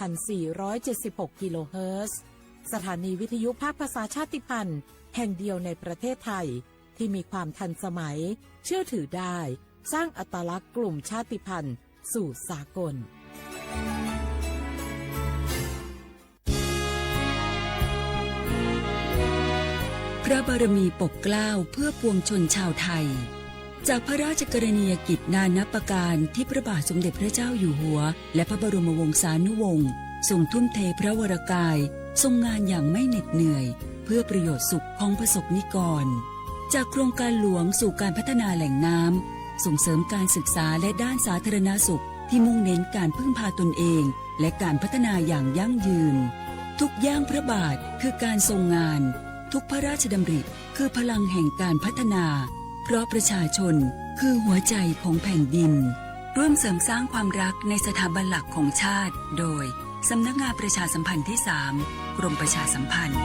1,476 กิโลเฮิรตซ์สถานีวิทยุภาคภาษาชาติพันธุ์แห่งเดียวในประเทศไทยที่มีความทันสมัยเชื่อถือได้สร้างอัตลักษณ์กลุ่มชาติพันธุ์สู่สากลพระบารมีปกเกล้าเพื่อปวงชนชาวไทยจากพระราชกรณียกิจนานับประการที่พระบาทสมเด็จพระเจ้าอยู่หัวและพระบรมวงศานุวงศ์ทรงทุ่มเทพระวรกายทรงงานอย่างไม่เหน็ดเหนื่อยเพื่อประโยชน์สุขของประสบนิกรจากโครงการหลวงสู่การพัฒนาแหล่งน้ำส่งเสริมการศึกษาและด้านสาธารณสุขที่มุ่งเน้นการพึ่งพาตนเองและการพัฒนาอย่างยั่งยืนทุกย่างพระบาทคือการทรงงานทุกพระราชดำริคือพลังแห่งการพัฒนาเพราะประชาชนคือหัวใจของแผ่นดินร่วมเสริมสร้างความรักในสถาบันหลักของชาติโดยสำนักงานประชาสัมพันธ์ที่ 3 กรมประชาสัมพันธ์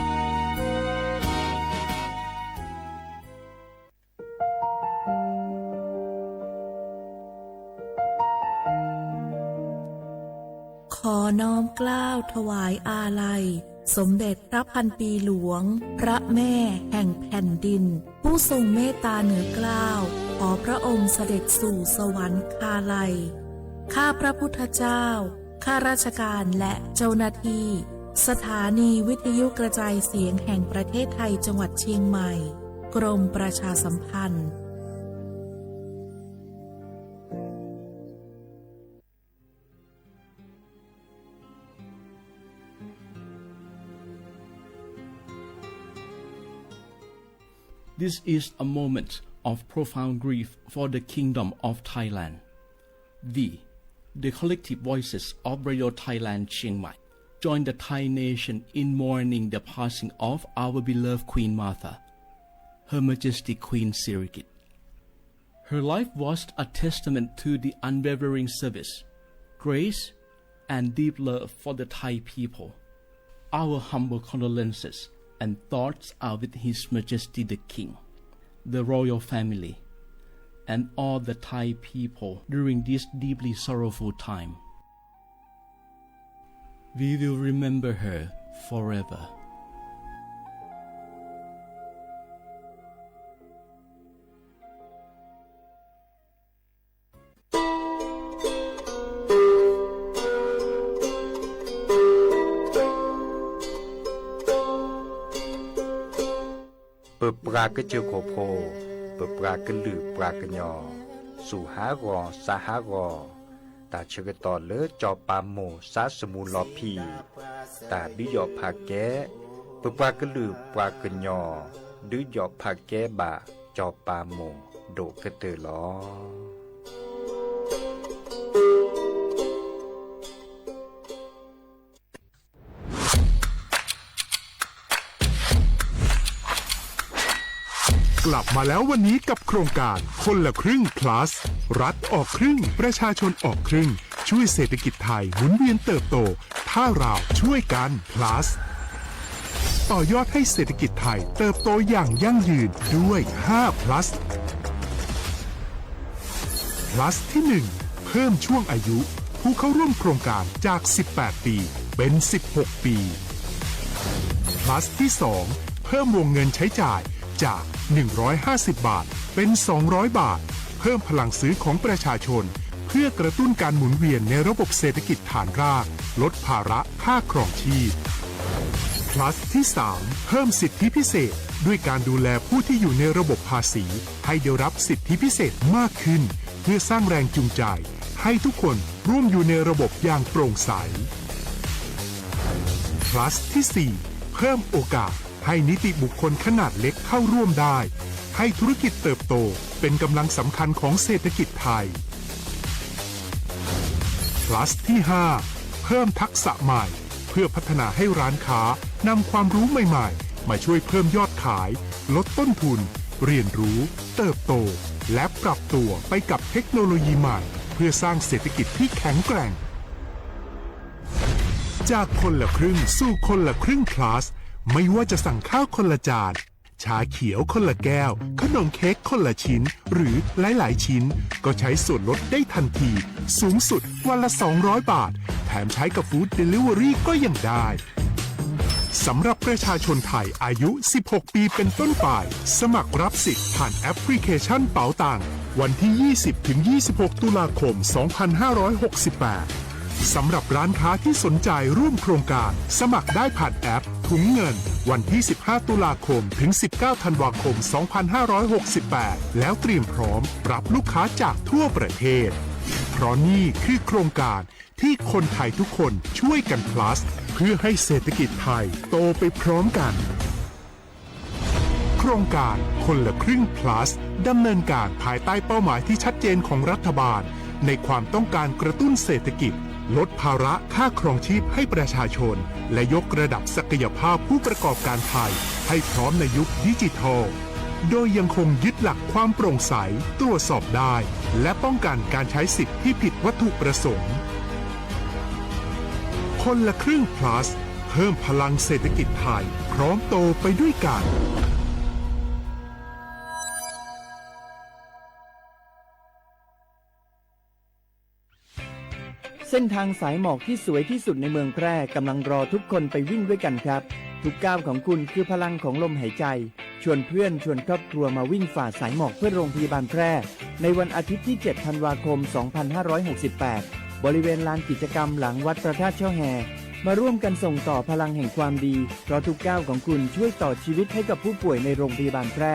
ขอน้อมเกล้าถวายอาลัยสมเด็จพระพันปีหลวงพระแม่แห่งแผ่นดินผู้ทรงเมตตาเหนือเกล้าขอพระองค์เสด็จสู่สวรรคาลัยข้าพระพุทธเจ้าข้าราชการและเจ้าหน้าที่สถานีวิทยุกระจายเสียงแห่งประเทศไทยจังหวัดเชียงใหม่กรมประชาสัมพันธ์This is a moment of profound grief for the Kingdom of Thailand. We, the collective voices of Radio Thailand Chiang Mai, join the Thai nation in mourning the passing of our beloved Queen Martha, Her Majesty Queen Sirikit. Her life was a testament to the unwavering service, grace, and deep love for the Thai people. Our humble condolences and thoughts are with His Majesty the King, the royal family, and all the Thai people during this deeply sorrowful time. We will remember her forever.เปิดปลากระเจียวโคโพเปิดปลากระลือปลากระยอสู่หากอสาหากอตาเชกตอเลจอปามโมสาสมูลอพีตาดิยอผาแกเปิดปลากระลือปลากระยอดิยอผาแกบะจอปามโมโดกระเตอลอกลับมาแล้ววันนี้กับโครงการคนละครึ่ง plus รัฐออกครึ่งประชาชนออกครึ่งช่วยเศรษฐกิจไทยหมุนเวียนเติบโตถ้าเราช่วยกัน plus ต่อยอดให้เศรษฐกิจไทยเติบโตอย่างยั่งยืนด้วย5 plus plus ที่ 1 เพิ่มช่วงอายุผู้เข้าร่วมโครงการจาก18 ปีเป็น16 ปี plus ที่ 2 เพิ่มวงเงินใช้จ่ายจาก150 บาทเป็น200 บาทเพิ่มพลังซื้อของประชาชนเพื่อกระตุ้นการหมุนเวียนในระบบเศรษฐกิจฐานรากลดภาระค่าครองชีพ plus ที่ 3 เพิ่มสิทธิพิเศษด้วยการดูแลผู้ที่อยู่ในระบบภาษีให้ได้รับสิทธิพิเศษมากขึ้นเพื่อสร้างแรงจูงใจให้ทุกคนร่วมอยู่ในระบบอย่างโปร่งใส plus ที่ 4 เพิ่มโอกาสให้นิติบุคคลขนาดเล็กเข้าร่วมได้ให้ธุรกิจเติบโตเป็นกำลังสำคัญของเศรษฐกิจไทย plus ที่ 5 เพิ่มทักษะใหม่เพื่อพัฒนาให้ร้านค้านำความรู้ใหม่ๆมาช่วยเพิ่มยอดขายลดต้นทุนเรียนรู้เติบโตและปรับตัวไปกับเทคโนโลยีใหม่เพื่อสร้างเศรษฐกิจที่แข็งแกร่งจากคนละครึ่งสู่คนละครึ่ง plusไม่ว่าจะสั่งข้าวคนละจานชาเขียวคนละแก้วขนมเค้กคนละชิ้นหรือหลายๆชิ้นก็ใช้ส่วนลดได้ทันทีสูงสุดวันละ200 บาทแถ ถมใช้กับฟู้ดเดลิเวอรี่ก็ยังได้สำหรับประชาชนไทยอายุ 16 ปีเป็นต้นไปสมัครรับสิทธิ์ผ่านแอปพลิเคชันเป๋าตังวันที่ 20-26 ตุลาคม 2568 สำหรับร้านค้าที่สนใจร่วมโครงการสมัครได้ผ่านแอปถุงเงินวันที่ 15 ตุลาคม ถึง 19 ธันวาคม 2568 แล้วเตรียมพร้อมรับลูกค้าจากทั่วประเทศเพราะนี่คือโครงการที่คนไทยทุกคนช่วยกัน plus เพื่อให้เศรษฐกิจไทยโตไปพร้อมกันโครงการคนละครึ่ง plus ดำเนินการภายใต้เป้าหมายที่ชัดเจนของรัฐบาลในความต้องการกระตุ้นเศรษฐกิจลดภาระค่าครองชีพให้ประชาชนและยกระดับศักยภาพผู้ประกอบการไทยให้พร้อมในยุคดิจิทัลโดยยังคงยึดหลักความโปร่งใสตรวจสอบได้และป้องกันการใช้สิทธิที่ผิดวัตถุประสงค์คนละครึ่ง plus เพิ่มพลังเศรษฐกิจไทยพร้อมโตไปด้วยกัน เส้นทางสายหมอกที่สวยที่สุดในเมืองแพร่กำลังรอทุกคนไปวิ่งด้วยกันครับทุกก้าวของคุณคือพลังของลมหายใจชวนเพื่อนชวนครอบครัวมาวิ่งฝ่าสายหมอกเพื่อโรงพยาบาลแพร่ในวันอาทิตย์ที่ 7 ธันวาคม 2568 บริเวณลานกิจกรรมหลังวัดพระธาตุช่อแฮมาร่วมกันส่งต่อพลังแห่งความดีเพราะทุกก้าวของคุณช่วยต่อชีวิตให้กับผู้ป่วยในโรงพยาบาลแพร่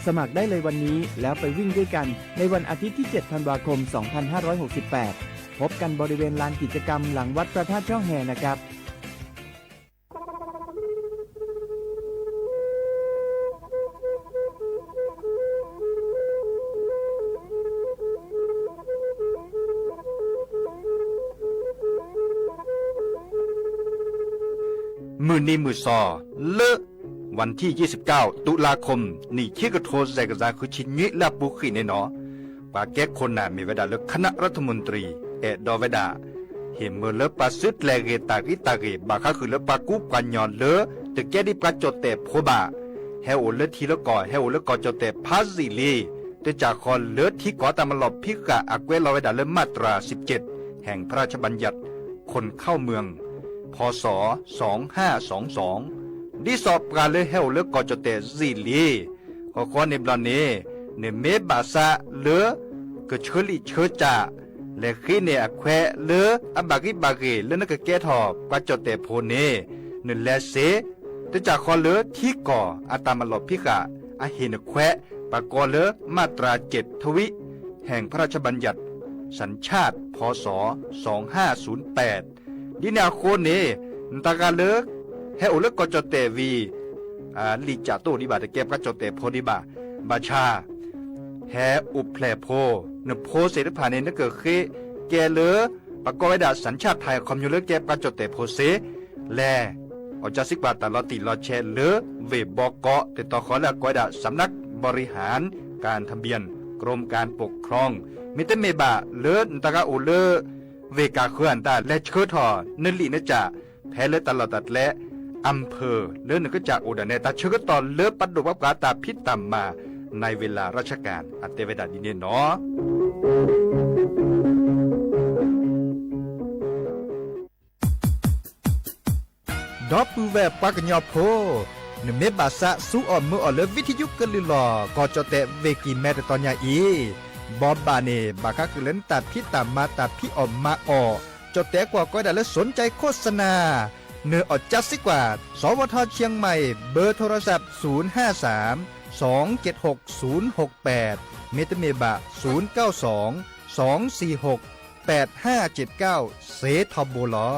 สมัครได้เลยวันนี้แล้วไปวิ่งด้วยกันในวันอาทิตย์ที่ 7 ธันวาคม 2568 พบกันบริเวณลานกิจกรรมหลังวัดพระธาตุช่อแฮนะครับมือนี้มือซอเลอะวันที่ 29 ตุลาคมนี่คิกระโทษแซกซาคือชิญิลาปุขีเนเนาะปาแก้คนน่ะมีเวลาเลือกคณะรัฐมนตรีดอเวดาเห็นเมื่อเลือกปาซึดแลเกตากิตาเกบาคาคือเลือกปากุปัญญอนเลอตึกแก้ดิปาจดแต่โพบาเฮโอเลทีละก่อเฮโอเลก่อจดแต่พาซิลีแต่จากคอนเลือที่ก่อตามลอบพิกะอักเวลอเวดาเลมาตรา 17 แห่งพระราชบัญญัติคนเข้าเมืองพศ 2522ดิสอบการเลเฮลเลกอจเตซิลีก็ขอในบลานเนเนเมบาซาเลกเชลิเชจาและขีเนอแควเลอบากิบาเกเลนกแกทอปาจเตโพเนเนเลเซตจากคอเลที่ก่ออาตามลอบพิกะอาหินแควปากอเลมาตรา 7 ทวิแห่งพระราชบัญญัติสัญชาติพศ 2508ดินาโคเนตากาเลเฮโอเลกอจเตวีลิจาโตดิบาตะเก็บกจเตโพดิบาบาชาแฮอุเพลโพนโพเสรพาเนนเกเคแกเลปากอยดาสัญชาติไทยคอมยูเลเก็บกจเตโพเสแลอจาสิกบาตลอติลอแชเลเวบอกอติต่อขอและกอยดาสำนักบริหารการทะเบียนกรมการปกครองมิเตเมบาเลนตากาโอเลเวกาเคลื่อนตาและเชิดทอนลินจ่าแพ้เลตลอดตัดและอำเภอเลื่อนก็จากอุดรเนตาเชิดตอนเลือปัดดุวับกาตาพิษตามมาในเวลาราชการอัตเวดาดินเนาะดอปูแวปากญอโพนเมบาซะสู้ออมมือออเลวิทยุกลือลอกอจเตเวกีแมตตอนยาอีบอบบาเนบาคาคือเล่นตัดพิตามมาตัดพี่ออมมาออจดแต่กว่าก็ได้และสนใจโฆษณาเนื้ออดจัดสิกว่าสวทเชียงใหม่เบอร์โทรศัพท์053-276-068เมตเมบะ092-246-8579เซทอโบลอ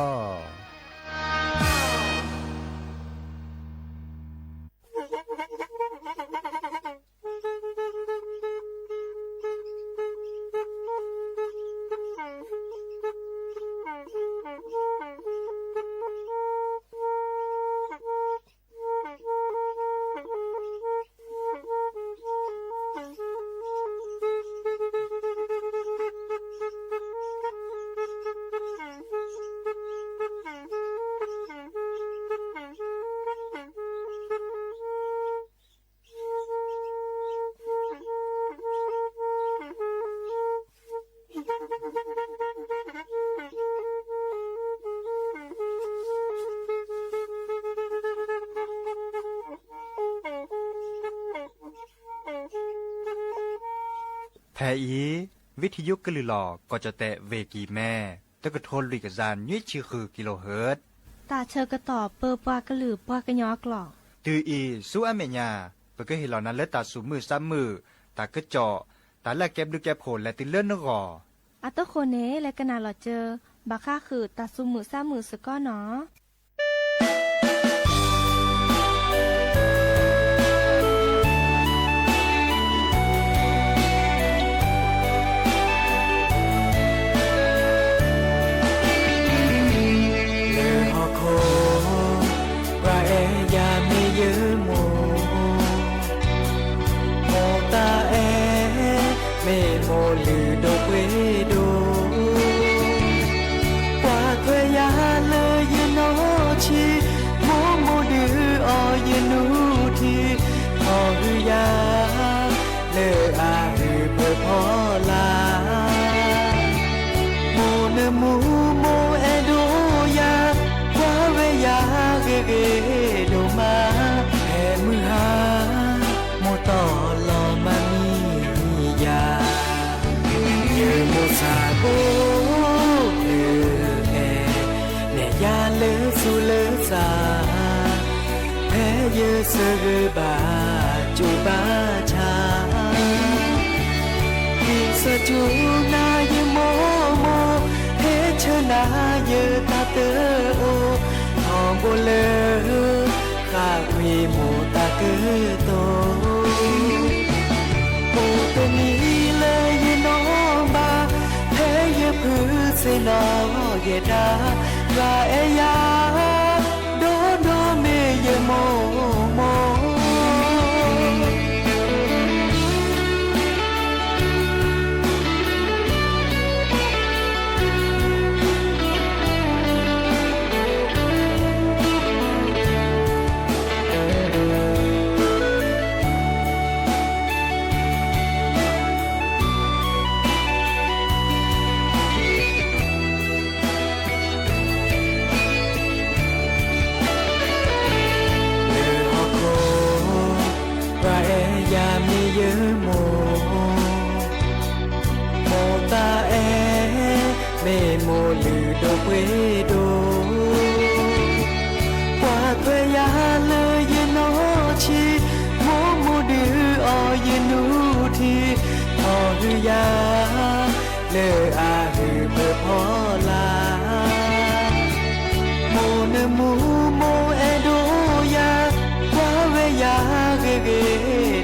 แทอีวิทยุกลือหลอก็จะแตะเวกีแม่ตะกะโทนลุยกะจานยี่ชื่อคือกิโลเฮิรตซ์ตาเชอกระต่อเปอปากระหลือปากระยอกหลอก ตืออีสู้อเมญาเปก็เห็นเหล่านั้นและตาสูมือซ้ำมือตากระเจาะตาแลกแก็บดึกแก็บโผล่และติเลื่อนนกอ อัตโคเนและกนาหลอเจอบาค่าคือตาซุมือซ้ามือสก้อเนาะเยเสบาจูบาชาพิสจูนายโมโมเฮชนายตาเตโอทองโบเลข้าวีโมตาเกโตโอตนีเลยยนอบาเฮยพือเสนอเยดากาเอยาโดโดเมยโมโมโมลือโดเวโดกว่าเธอยาเลยยนอชีโมโมดือออยนูทีพอหือยาเลออาหือเพื่อพอลาโมเนมูโมเอโดยากว่าเวยาเกเก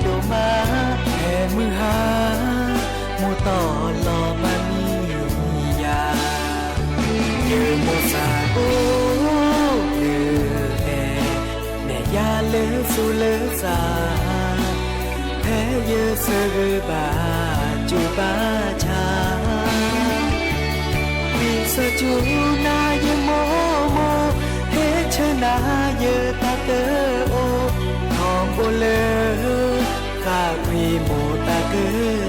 โดมาแค่มือหาโมต่อรอมันเยโมซาโอเลเอเนยาเลสุเลซาแพ้เยเสบาจูบาชาวิสจูนายโมโมเฮชนายตาเตโอทองโบเลข้าวีโมตาเก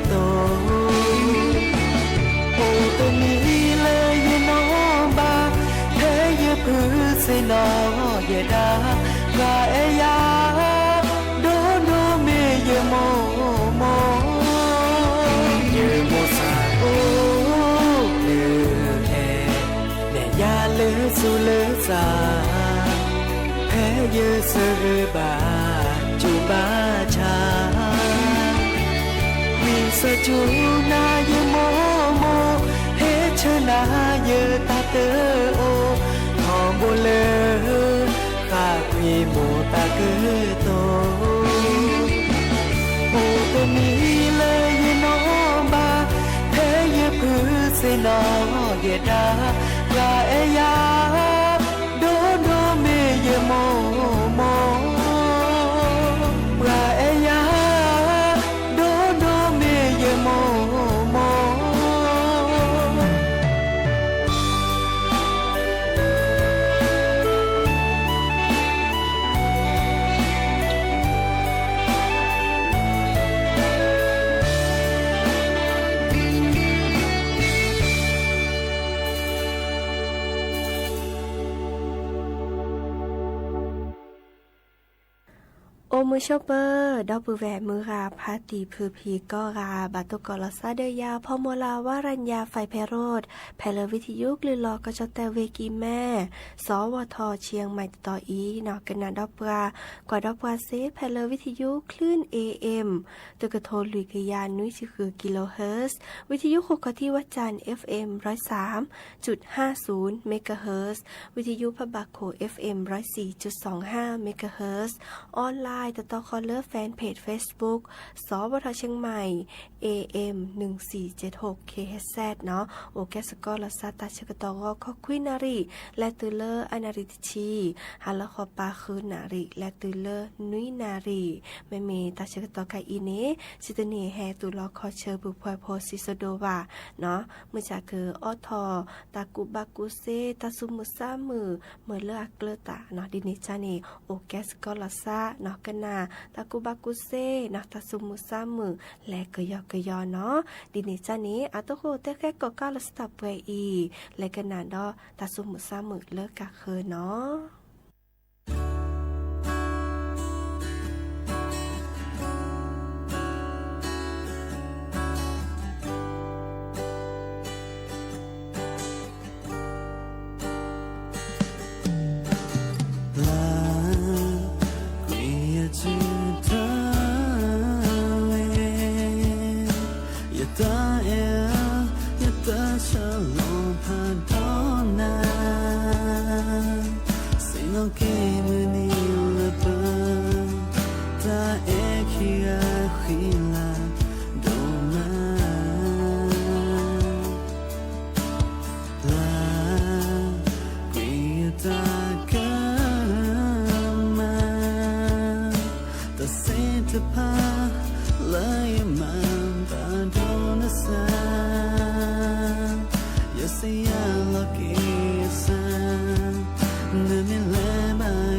โตโอตนีพือเสนอเยดากาเอยาโดโดเมเยโมโมเยโมซาโอเลเอเนยาเลสุเลซาแพ้เยเสบาจูบาชาวิสจูนายโมโมเฮชนายตาเตโอโบเลข้าวีโมตาเกโตโอตนีเลยยนอบาเทยพือเสนอเยดากาเอยาโดโดเมเยโมโมกาเอยาโดโดเมเยโมโม โอมือชอปเปอร์ดอกบือแหวมือราพาตีพือพีก็ราบาตุกอลซาเดียาพอโมลาวารัญญาไฟแพโรดแพลวิทยุกลือลอกระจแต่เวกีแม่สวทเชียงใหม่ต่ออีนอกกันนาดอกปลากว่าดอกปลาเซแพลวิทยุคลื่น AM ตะกะโทนลุยกยานนุ้ยคือกิโลเฮิรตซ์วิทยุโคกที่วัดจันทร์ FM 103.50 เมกะเฮิรตซ์วิทยุพบาโค FM 104.25 เมกะเฮิรตซ์ออนไลน์ต่อคอลเลอร์แฟนเพจ Facebook สวทเชียงใหม่ AM 1476 KHZ เนาะโอแกสกอลซาตาชกตอคอควินารีและตือเลอร์อนาริตชีฮาละคอปาคือนารีและตือเลอร์นุยนารีแม่เมตาชกตอไกอีเนซิตเนแฮตุลอคอเชอร์บุพอยโพซิโซโดวาเนาะเมื่อจากคือออทอตากุบากุเซตาซุมุซามือเมื่อเลือกเกลตาเนาะดินิจานีโอแกสกอลซาเนาะกันนาตากุบากุเซนะตาซุมุซามือและกยอกยอเนาะดินิจานีอาตุโคเตแค่กอกาลสตาเปอีและกันนาดอตาซุมุซามือเลิกกะเคอเนาะSia lo che sa, ne mi lema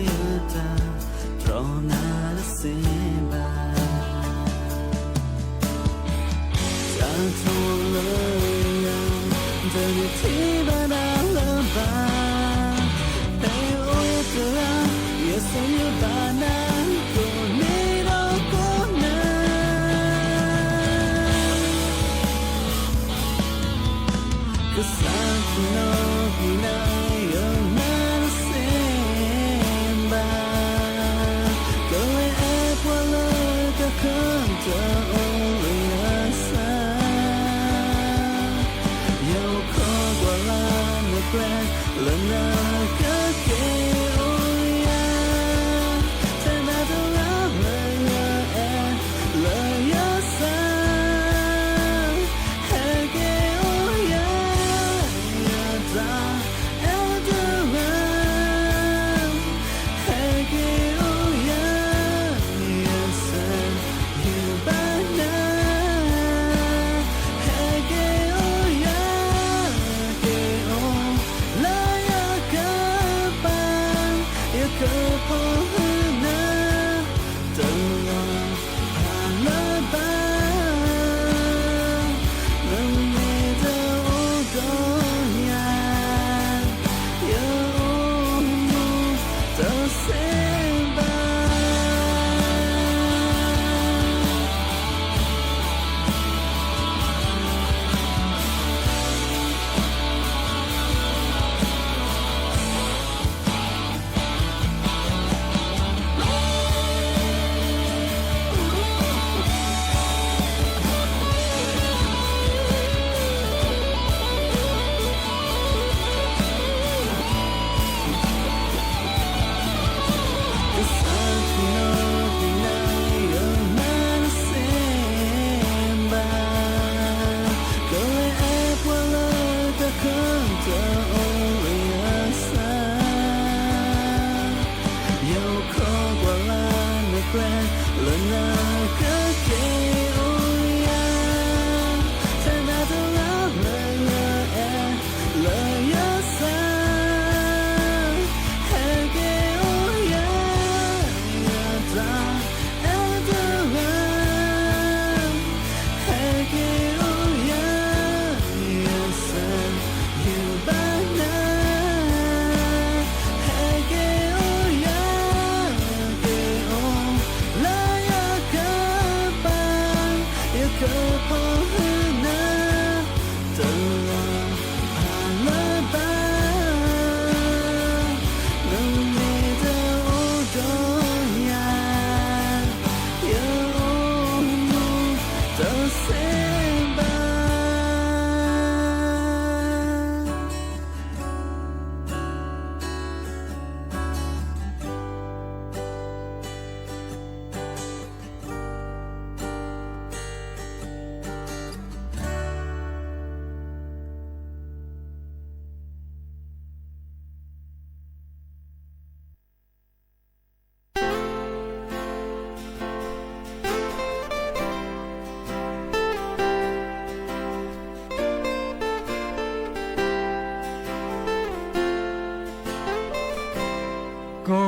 ก็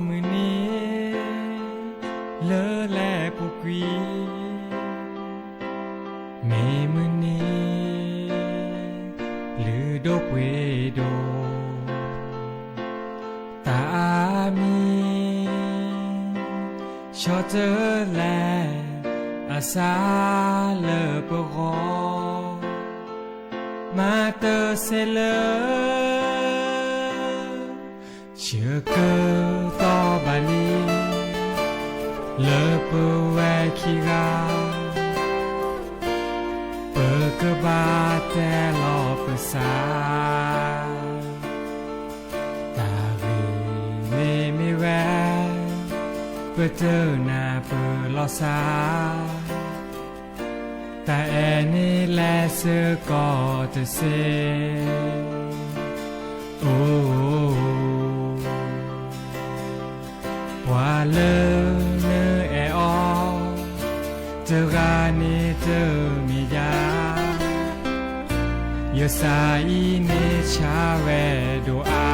มือนี้เลอแลปุกวีเมมือนี้หรือดกเวโดตามีชอเจอแลอาสาเลอปกอมาเตอเซเลเชื่อเกอต่อบาลีเลอเปแวคิกาเปกบาแต่ลอเปสาตาวีเมแวเปเตอนาเปลอสาแต่แอนี่แลเสือก็จะเซโอ้ว่าเลอเนอแออเจอกันนี่เจอมียายาสายเนชาเวโดอา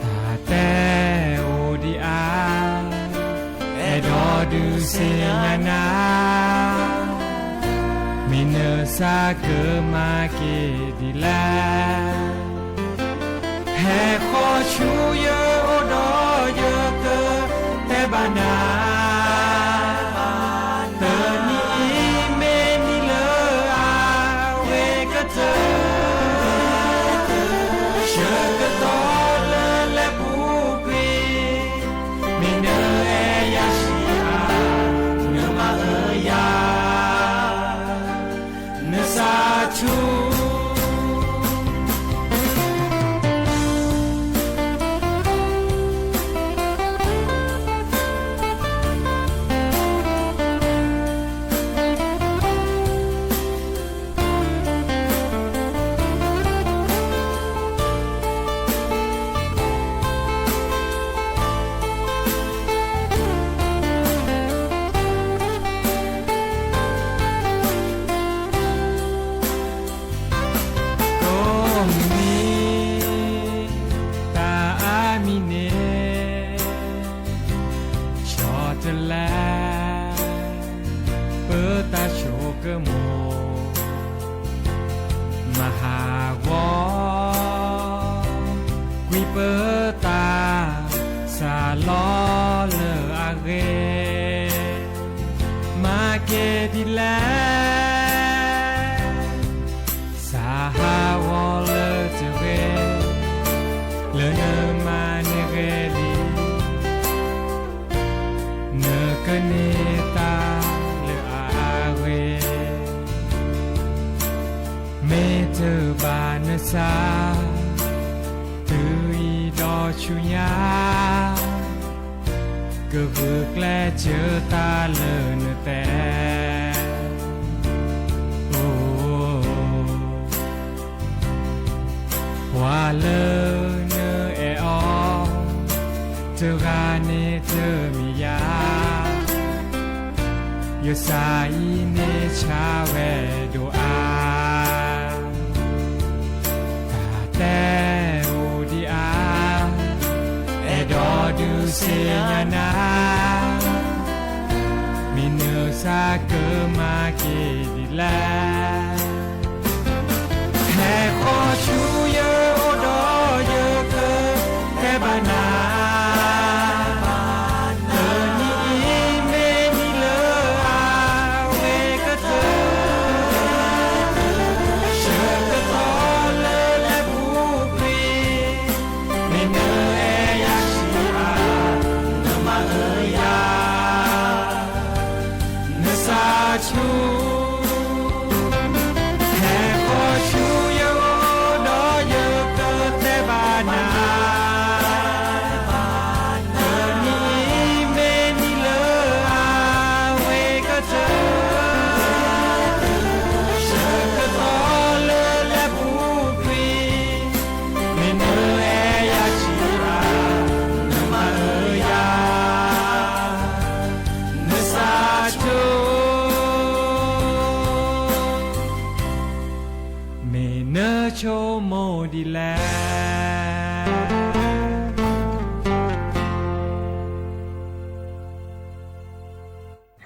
ตาแต่โอดีอาเอดอดูเสียนามิเนซาเกมาเกดีแลแห่ขอชูเยอโอดอเยอเกแต่บานาเตอนีเมนิเลออาเวกเตอเชกตอเลและปูกีมิเนเอยาชิอาเนมาเอยาเนซาชูซาตุยดอชุยาก็คือแกล้เจอตาเลนแต่โอ้ว่าเลเนเออเจอกันเนเจอมียายสายเนชาเวโดอาแต่โอดีอาเอดอดูเสียนามิเนอซาเกมาเกดีแลแค่ขอชูเยอโอดอเยอเกแค่บานาโชโมดีแล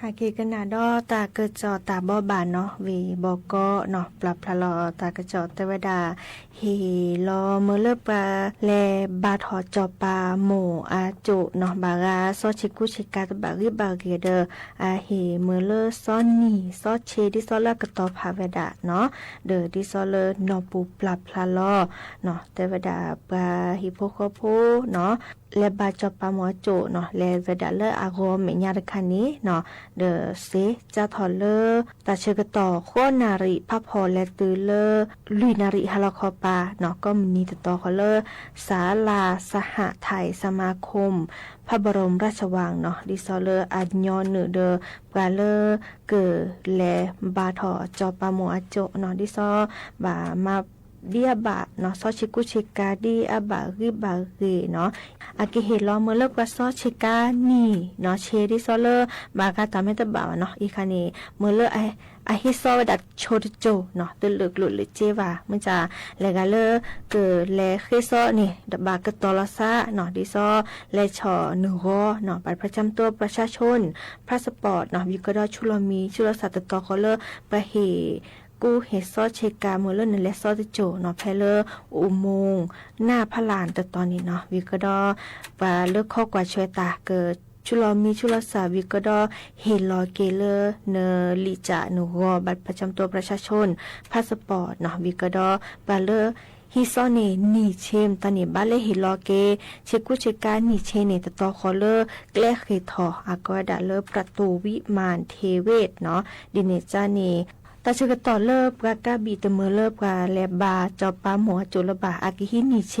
าเกกันนาดอตาเกิดจอตาบ่บานเนาะวีบอกก็เนาะปรับพลอตากระจอเทวดาเฮลอเมเลปลาแลบาทอจอปาโมอาจุเนาะบาราซอชิกุชิกาตบาริบาเกเดอาเฮเมเลซอนนี่ซอเชดิซอลากะตอภาเวดาเนาะเดอดิซอเลนอปูปรับพลอเนาะเทวดาปาฮิโปโคโพเนาะและบาจอปาหมอโจเนาะและเวดาเลอารมเมญาตคันนี้เนาะเดอเซจะทอเลตาเชกต่อโคนาริพะพอและตือเลลุยนาริฮาลคอปาเนาะก็มีต่อคอเลศาลาสหไทยสมาคมพระบรมราชวังเนาะดิซอเลอัญญอเนเดปาเลเกและบาทอจอปาหมอโจเนาะดิซอบามาเดียบะเนาะซอชิกุชิกาดีอาบะริบาเรเนาะอากิเฮลอเมเลกว่าซอชิกานี่เนาะเชดิซอเลบากาตาเมตบะเนาะอีคานีเมเลไอฮิซอดัดโชดโจเนาะตะลึกหลุดเจวามันจะเลกาเลเกเลฮิซอนี่ดบากะตอลซาเนาะดิซอเลชอนูโรเนาะบัตรประจำตัวประชาชนพาสปอร์ตเนาะวิกดอชุลมีชุลสัตตอคอเลประเฮกูเฮซอเชกาเมเลนและซอตโจเนาะเพเลอุโมงหน้าพระลานแต่ตอนนี้เนาะวิกดอปาเลือกข้อกว่าช่วยตาเกิดชุลมีชุลสาวิกดอเฮลอเกเลเนลิจานูรอบัตรประจำตัวประชาชนพาสปอร์ตเนาะวิกดอปาเลฮิซอเนนีเชมตานีบาเลฮิลอเกเชกุเชกานีเชเนตตอคอเลแกลเขทออากอดาเลประตูวิมานเทเวศเนาะดิเนจานีตาชกต่อเลิบกากาบีตเมเลิบกาแลบาจอปาหมอจุลบาอากิฮินิเช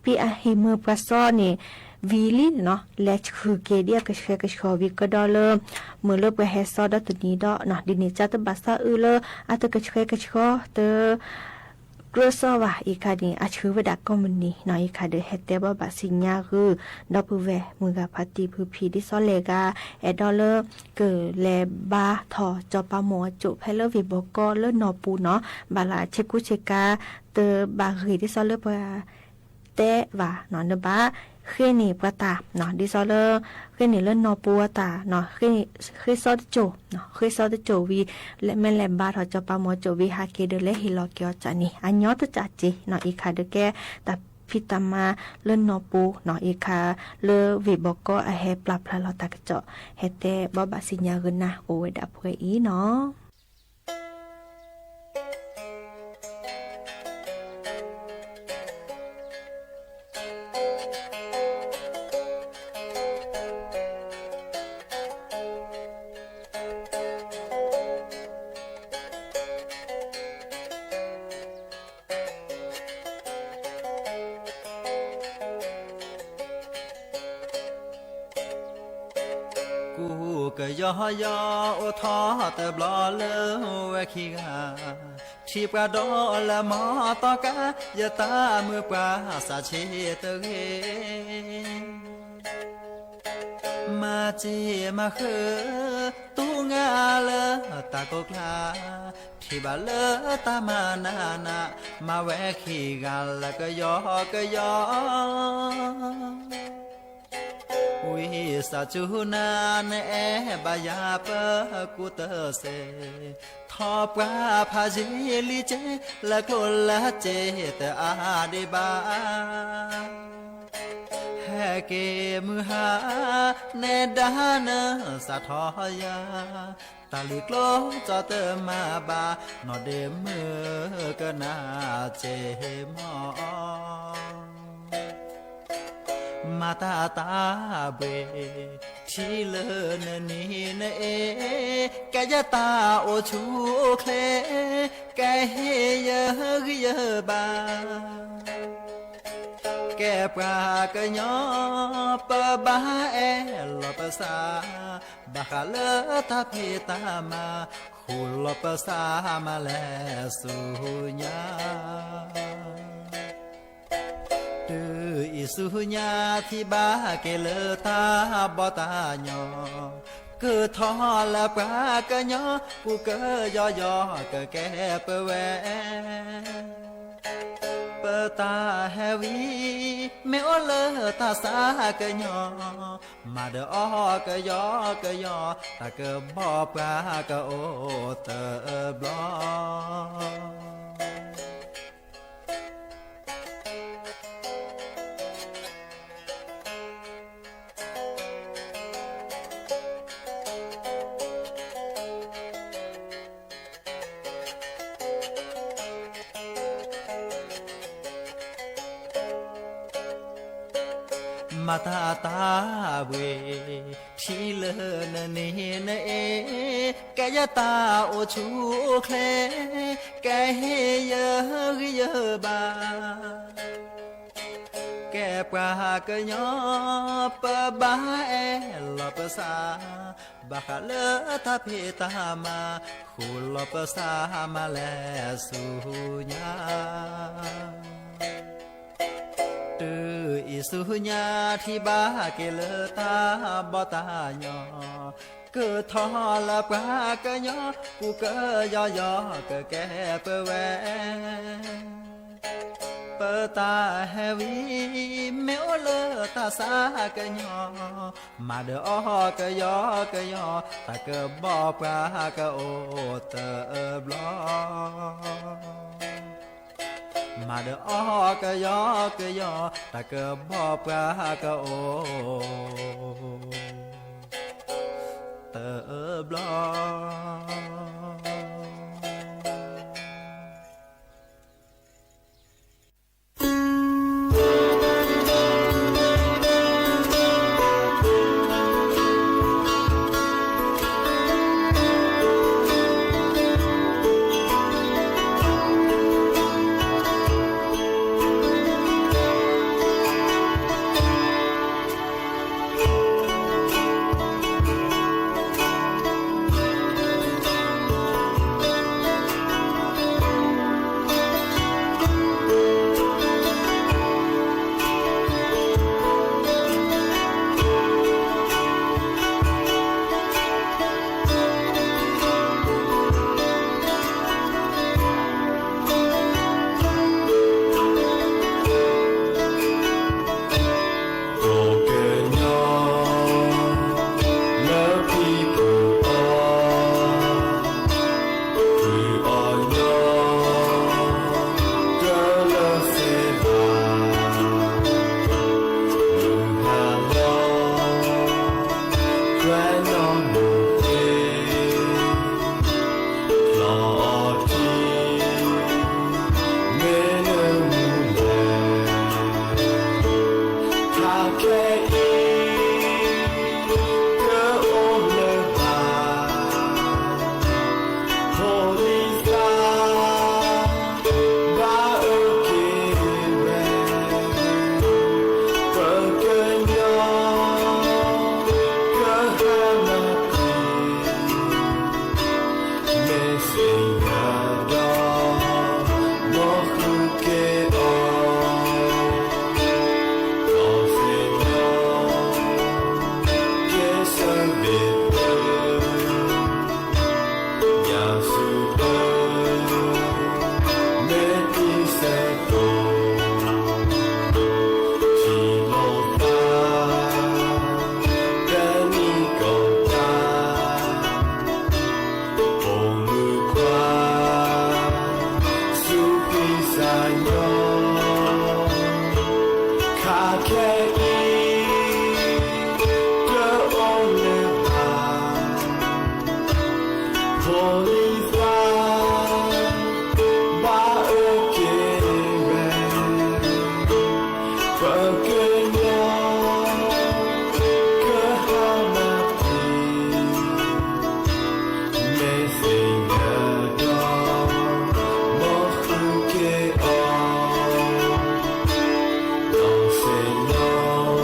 ปีอาเฮเมปราซอเนวีลิเนาะและคือเกเดียกเชกชอวิกดอเลเมเลิบกาเฮซอดตนีดอเนาะดินิจาตบาซาเลอาตกเชกชอเตกรสวะอีคาดีอาชื่อวดักก็มันนี่เนาะอีคาเดเฮเตบบัสิญญาคือดอปูเวมือกาพัติพืพีดิซอเลกาเอดอเลเกเลบาทอจอปาโมจุเพลวิบกอเลนอปูเนาะบาลาเชกุเชกาเตบารีดิซอเลปะเตวะเนาะเดบาเขนีปะตาเนาะดิซอเลเขนีเลนอปูตาเนาะเขซอดโจเนาะเขซอดโจวีและแม่แลบาทอจอปาโมโจวีฮาเกเดเลฮิลอเกียวจานี่อันยอตจัดจิเนาะอีคาเดแกตาพิตามาเล่นนอปูเนาะอีคาเลวิบก็อาเฮปลับพลาลตากระเจาะเฮเตบอบาสิญญาเกนะโอเวดาเพอีเนาะก็ย่อย่อโอทอแต่บลอเลวขี้กาที่ปราดอละมอตอกะยะตาเมื่อปราสาเชตเรมาเจมาเขตูงาเลตาโกกลาที่บาเลตามานามาแวะขี้กาละก็ย่อวิสาจูนาเนบายาปะกุตเสทอปราพาจิลิเจละโกละเจตอาเดบาแฮเกมือหาเนดานสะทอยาตาลิกโลจอเตมาบานอเดมือกนาเจมอมาตาเบทีเลนนี่เนกะยะตาโอชูเคลกะเฮเยบาแกปรากะยอปะบาเอลปะสาบาคาเลตาเพตามาคุลปะสามาแลสุญาอิสุญาที่บาเกเลตาบอตาญอเกิดทอละปรากะญอกูเกยอยอเกแกเปแวเป ตาแฮวีเมโอเลตาสากะยอมาเดอกะยอกะยอตะกะบ่ปรากะโอเตบลอมาตาตาเวทีเลนเนเนเอแกยะตาโอชูเคลแกเฮเยเยบาแกปรากะยอปะบาเอลปะสาบาคาเลตาเพตามาคูลปะสามาแลสุญาอิสุญาที่บาเกลตาบตาญอเกิดทอละปรากะญอกูเกยอยอเกแกเปแวเปตาเฮวีเมโอเลตาสากะญอมาเดอกะยอกะยอตะเกบ่ปรากะโอเตบลอมาเดอกะยอกะยอตะกะบ่ปรากะโอเตบลอSeñor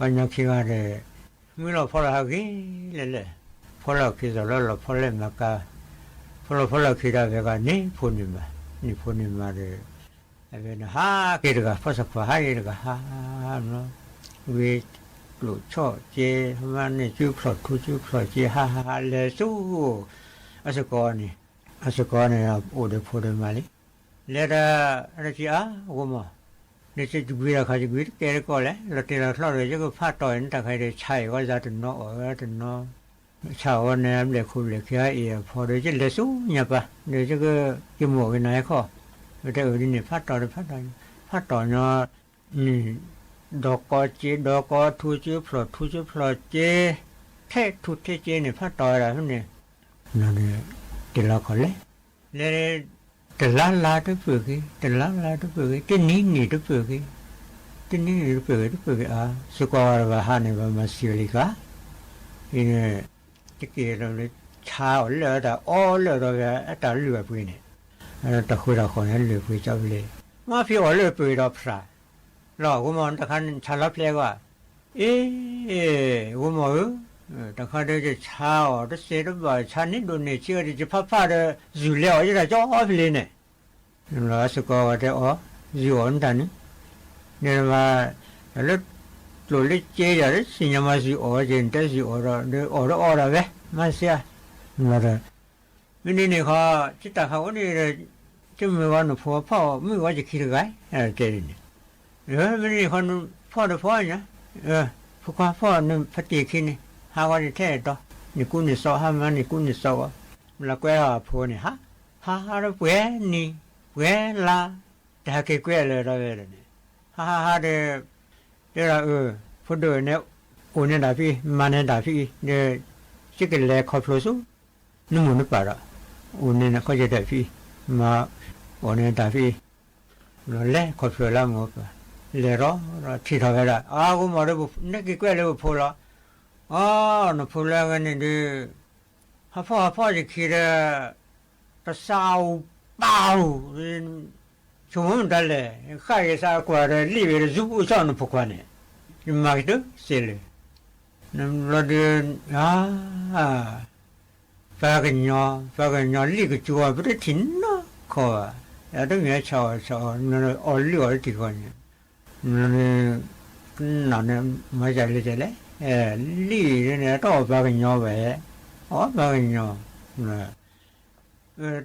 วันนี้คิดว่าเลยไม่รู้พอเราคิดเลยพอเราคิดเราพอเล่นมากาพอเราคิดว่าเวกานี่พูดนี่มาเลยเว้นหาคิดก็ภาษาฟ้าคิดก็หาเนาะวิลุชอเจมันนี่จุดพลอดทุจุดพลอดเจหาเลยสู้อาสกอนี่โอ้เดี๋ยวพูดมาเลยแล้วอะไรที่กูมาเนี่ยจะกุยราคาจะกุยแกเรก็เลยเราเตะเราเราเลยจะก็ฟาดต่อยนั่นแต่ใครได้ใช้ก็จะถึงเนาะถึงเนาะชาวเนี่ยเด็กคุณเด็กแค่พอเดี๋ยวจะเลสู้เนี่ยปะเดี๋ยวจะก็กินหมูกันไหนข้อแต่เนี่ยฟาดต่อยเนาะดอกกอทูจิพลอดเจแท้ทุเทเจเนี่ยฟาดต่อยอะไรเนี่ยนั่นเนี่ยเดี๋ยวเราขอเลยแต่ลาตัวเปลือกที่นี่ตัวเปลือกสกอร์ว่าหาเนี่ยว่ามาเสียลิกาอีเนี่ยตะเกียเราเลยชาเลยแต่เลยเราแต่เหลือไปเนี่ยแต่คุยเราคนนั้นเหลือไปเจ้าเลยมาพี่เหลือไปเราพระเรากูมองตะคันชาลับเลยว่ากูมองแต่เขาได้จะชาได้เสียด้วยชานี่โดนเนี่ยเชื่อจะพัดจู่แล้วจะจ่อไปเลยเนี่ยเราสกอร์ได้จู่อันนั้นเนี่ยว่าแล้วตัวเล็กเจี๊ยบสิ่งมาจู่เจนแต่จู่เราเว้ยมาเสียนั่นแหละวันนี้เนี่ยเขาจิตตาเขาเนี่ยจะไม่ว่าหนูพ่อไม่ว่าจะคิดอะไรเจริญวันนี้คนพ่อเนี่ยพ่อเนี่ยพัฒน์คิดเนี่ยหาวันนี้แท้ต่อนี่กูนี่สอหามันนี่กูนี่สอแล้วก็พ่อเนี่ยหาเราเว้ยนี่เว้ยละแต่หากเว้ยเลยเราเว้ยเนี่ยหาเดี๋ยวพูดด้วยเนี่ยอุณเนี่ยดาพี่มันเนี่ยดาพี่เนี่ยสิ่งเล็กขอบรู้สุนู่นนี่ป่ะละอุณเนี่ยเขาจะดาพี่มาอุณเนี่ยดาพี่เราเล่ขอบรู้ละมั้งเลยรอที่ทำอะไรกูมาเรื่องนี่กี่เว้ยเลยพูดละno problema niente haจะคิดจะสาวเปล่าชั่วโมงนั่นแหละข้าจะสาวกว่ารีบจะจุบชอนพวกนั้นนี่มาคิดเสียเลยนั่นเราเดินฝากเงี้ยลีกจัวไปได้ทิ้งเนาะข้อแล้วต้องมีชาวนั่นอ่อนเลี้ยที่คนนั่นมาจากเลยลีเนี่ยต่อไปกันยอไปไปกันยอ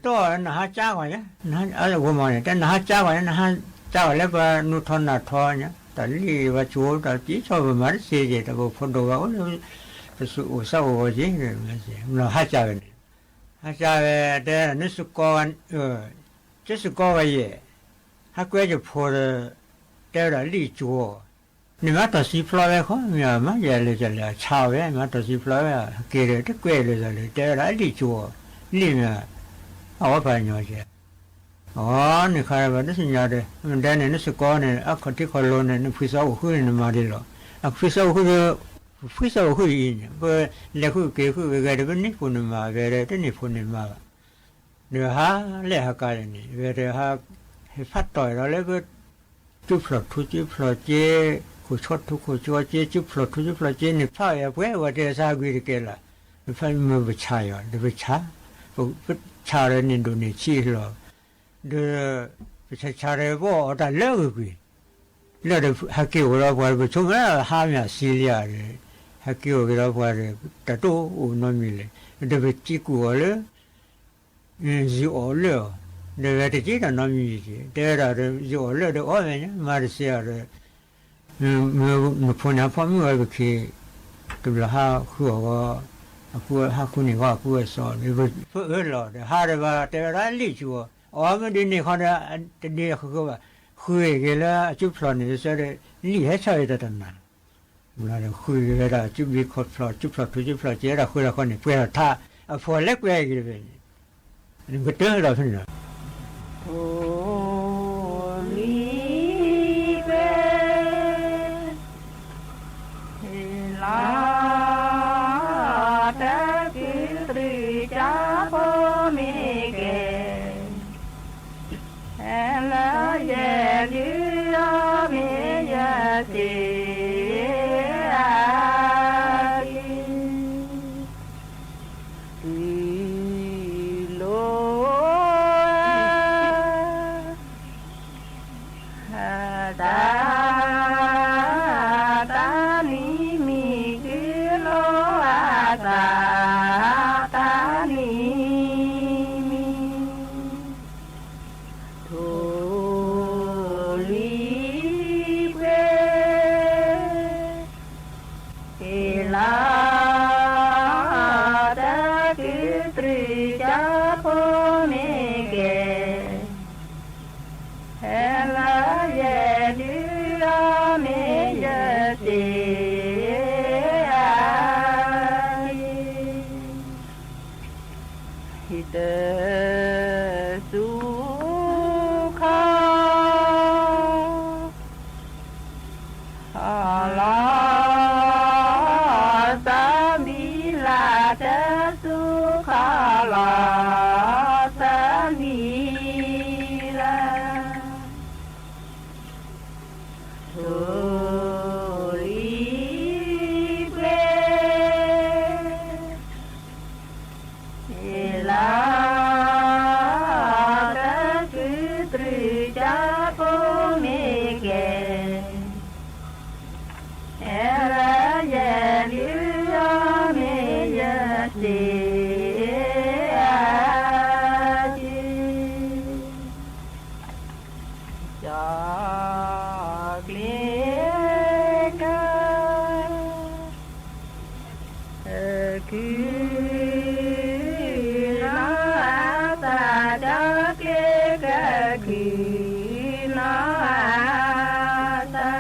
ต่อนะฮะจ้าก่อนเนี่ยนะอะไรกูมองเนี่ยแต่นะฮะจ้าก่อนเนี่ยนะฮะจ้าแล้วก็นุทนาทอเนี่ยแต่ลีว่าชัวแต่จีชอบมาเสียใจแต่พอพอดูว่าโอ้ยสุอุสาวจริงเลยนะฮะจ้าเนี่ยแต่นี่สุกรจะสุกรว่าเย่ฮะกูจะพอแต่ละลีชัวนี่มาตัดสีฟลอยเขาเนี่ยมาเยอะเลยจะเลยชาวเนี่ยมาตัดสีฟลอยเกลือที่เกลือเลยจะเลยแต่ละดิชัวนี่เนี่ยเอาไปเนาะเจ้นี่ใครบ้างที่สัญญาเด้มันได้เนี่ยนี่สกอร์เนี่ยคนที่เขาลงเนี่ยนี่ฟิสเอาขึ้นเนี่ยมาดีหรอฟิสเอาขึ้นเนี่ยเพื่อเลี้ยงขึ้นเกี่ยวขึ้นเวลาเป็นนี่พูนมาเวลาที่นี่พูนมาเนี่ยฮะเลี้ยงกันนี่เวลาฮะให้ฟัดต่อยเราเลยก็จุดพลอดเจกูชดทุกคนชัวเจจุดพลอดเจนี่พ่ออย่าเว้ยว่าจะสร้างกุยเกล่ะพ่อมือไปชายเดี๋ยวไปชาเลยนี่ดูนี่ชี้หรอเดี๋ยวไปชาเลยว่าแต่เลิกกุยเลิกเดี๋ยวฮักเกี่ยวเราพอไปชมแล้วหามีซีเรียเลยฮักเกี่ยวเราพอแต่ตัวอุ่นมีเลยเดี๋ยวไปจีกูเลยจีอ๋อเลยเดี๋ยวจะจีน่ะน้องมีจีเดี๋ยวเราจีอ๋อเลยเดี๋ยวอ๋อเนี่ยมาเสียเลยมือพูดนะพ่อไม่ไหวก็คือตัวหาคู่ว่าคู่หาคู่นี่ว่าคู่สอนนี่เพื่อหล่อเดี๋ยวหาได้ว่าแต่ร้านลิจูมันดีนี่เขาเนี่ยดีเขาว่าคุยกันแล้วจุดพลอนนี่จะได้ลิให้ใช้ได้ตั้งนานเราคุยกันแล้วจุดวิเคราะห์พลอนจุดพลอนเจ้าเราคุยเราคนนี้เพื่อท่าพอเล็กเว้ยกันเลยนี่ก็เจอเราที่นั่น la ye du a me ye ti a hi de su kha la sa mi la de su kha la sa mi la tu li ple la da ku tru ja po me ke era ye lu a me ye ti a ji ja gle ka ku na ta ja gle ka ku na ta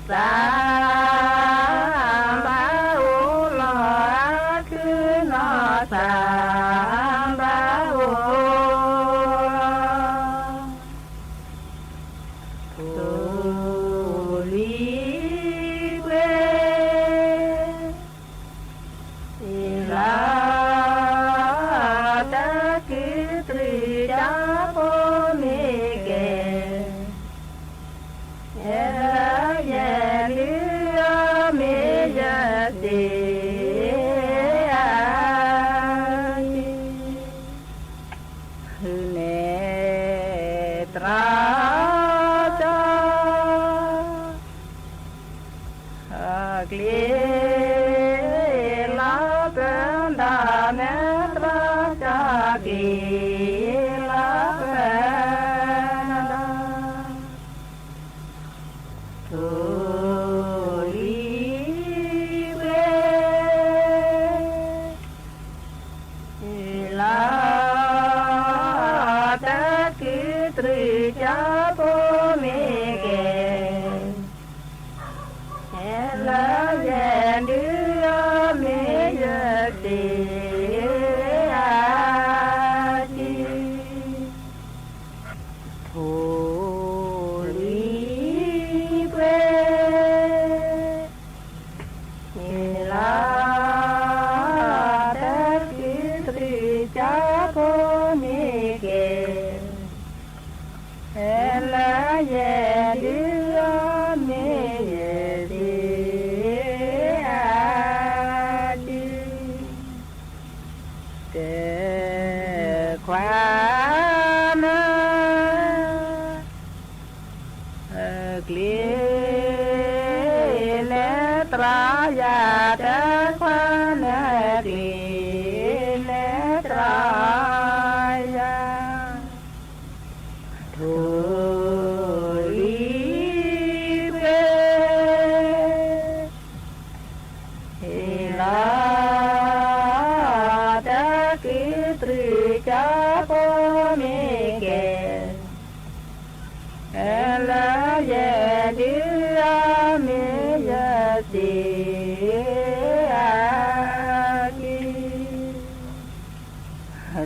sa ba u la ku na sa ba u tu li que la ta ku tri da po me ke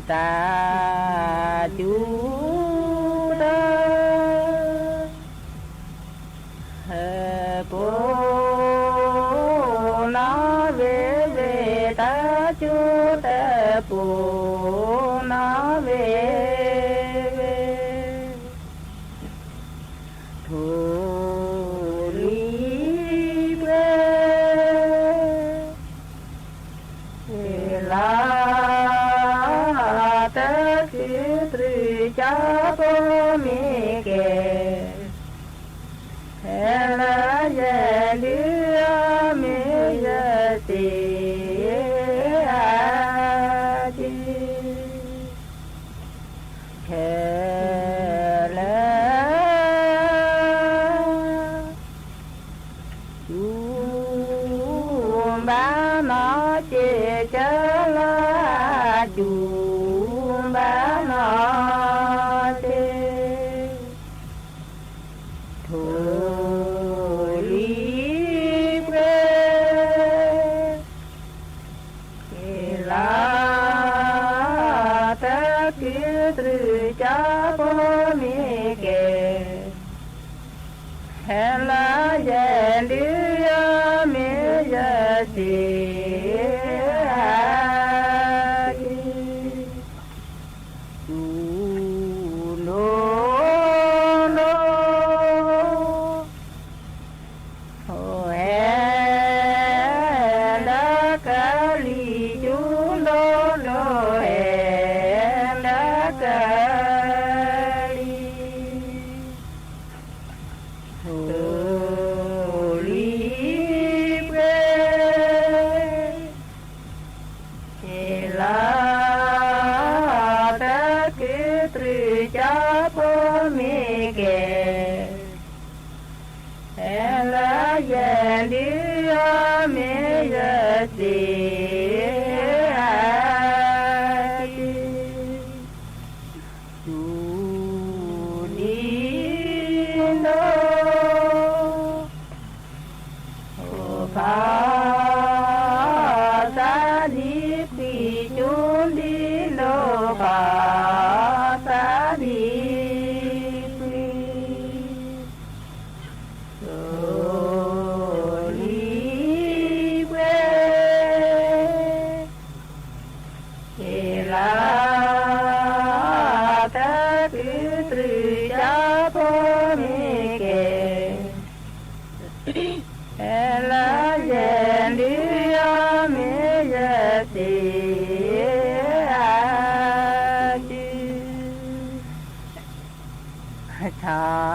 ta chú ta bố nó về ta chú ta bố nó về thủ lý quê la ta ki tri cha po mi ke la ya li mi ya ti a ti Hela Yelia Meyasi Hãy subscribe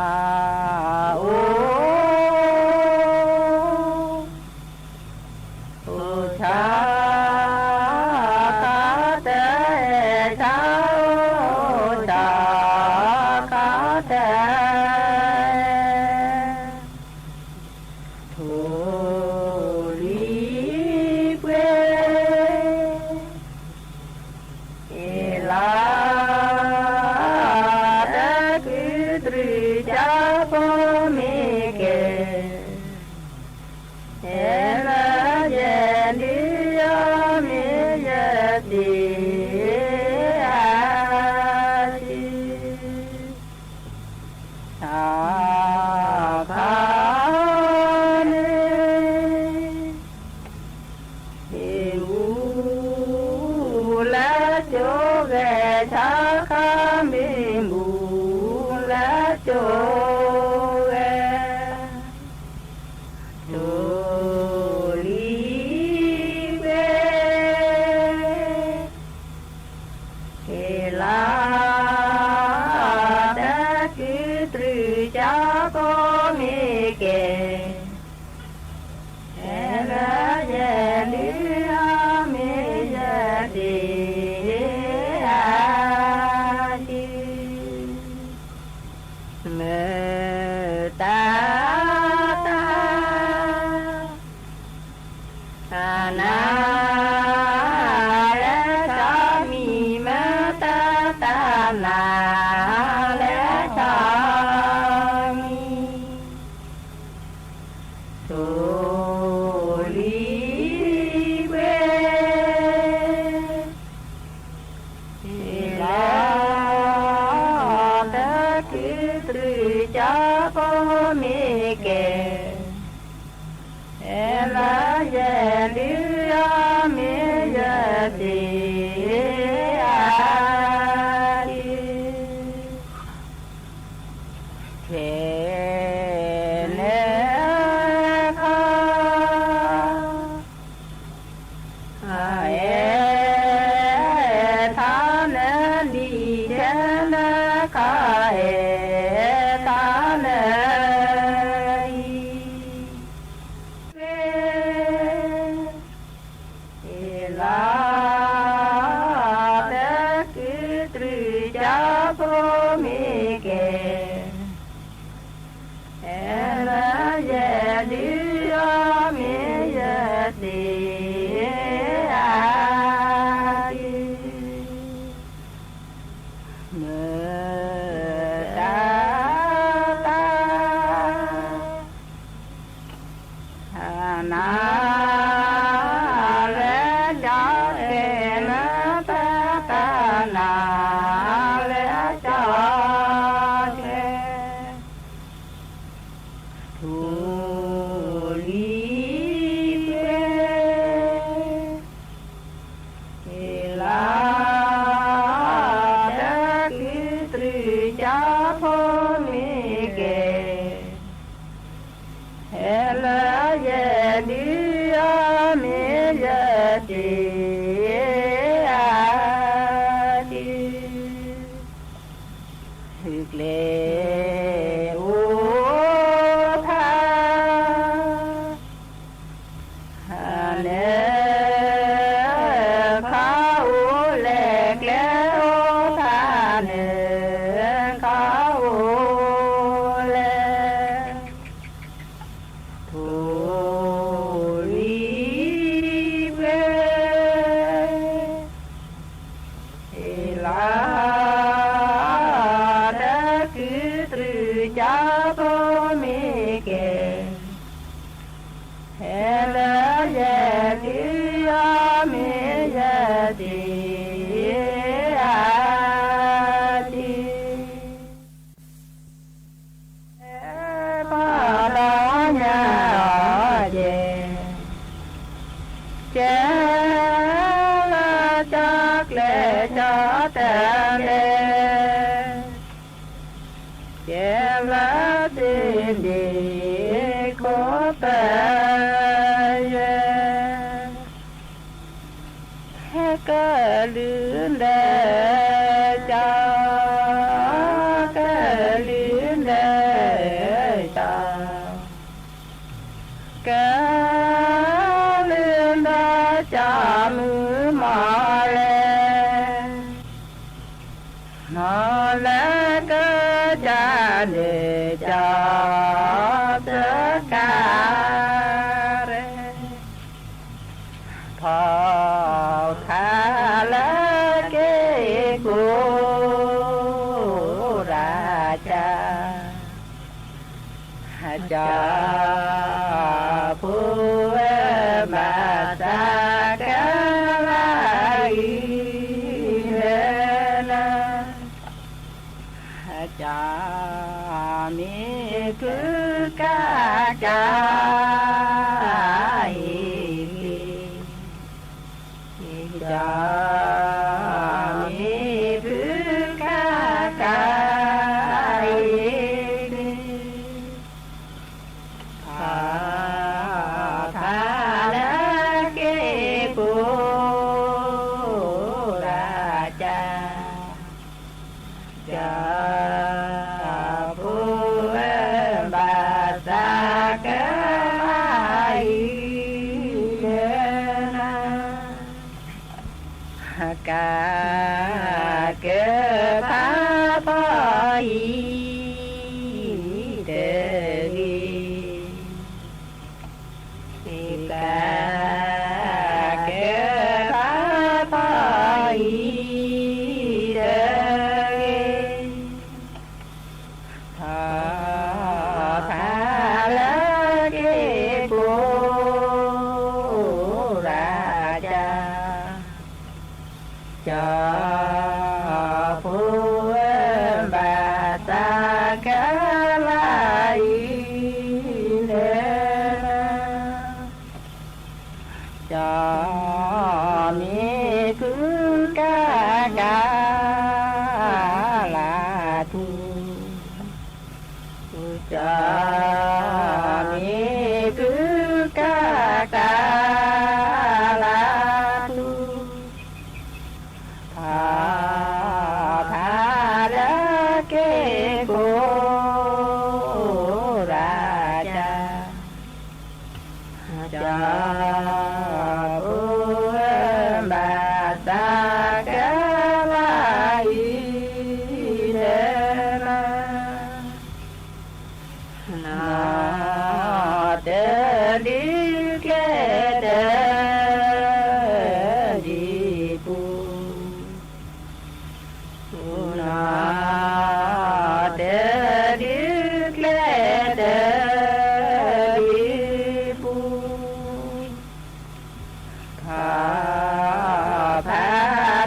cho kênh Ghiền Mì Gõ để không bỏ lỡ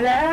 แล้ว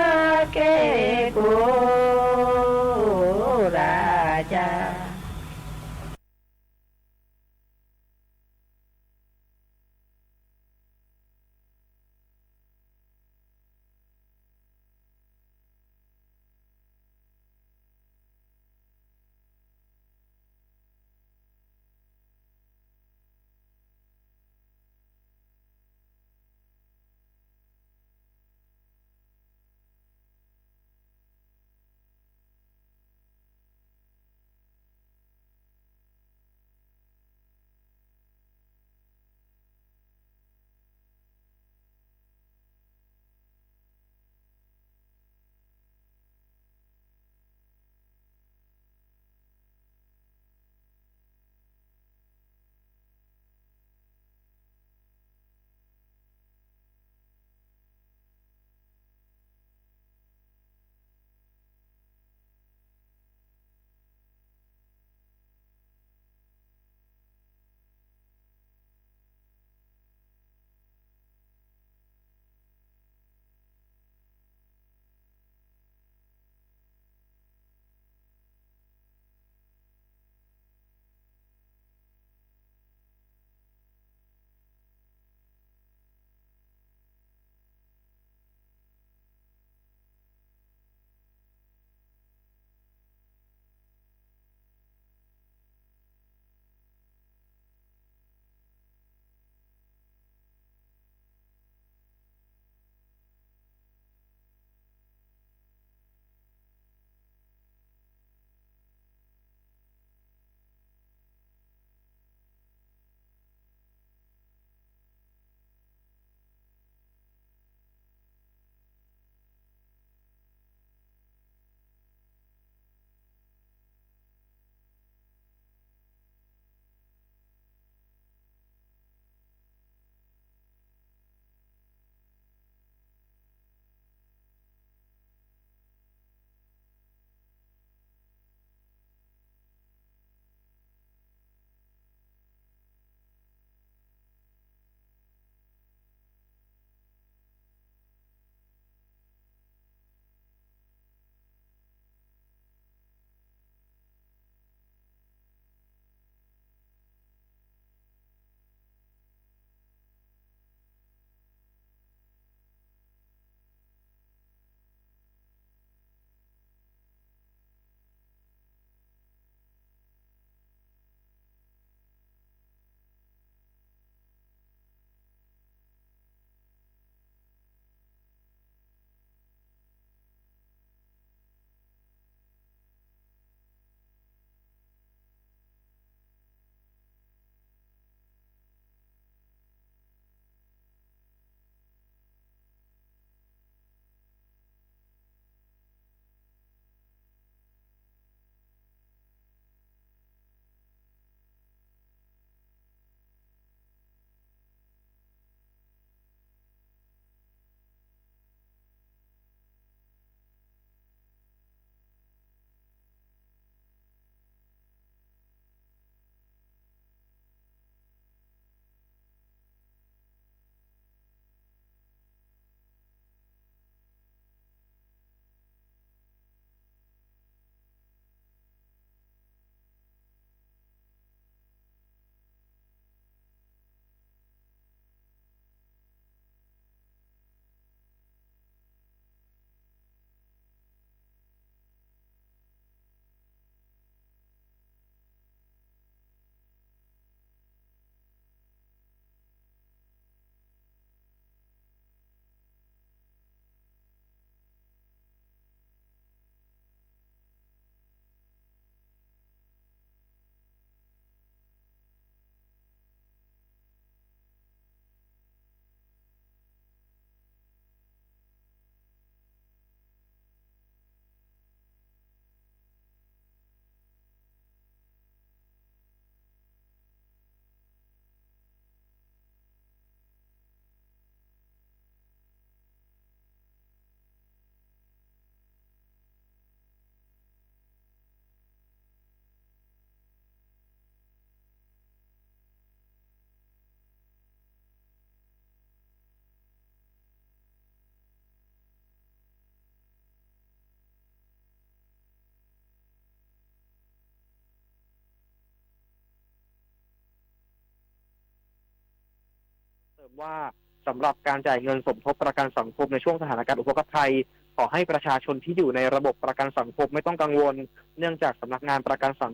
ว่าสำหรับการจ่ายเงินสมทบประกันสังคมในช่วงสถานการณ์อุทกภัยขอให้ประชาชนที่อยู่ในระบบประกันสังคมไม่ต้องกังวลเนื่องจากสำนักงานประกันสัง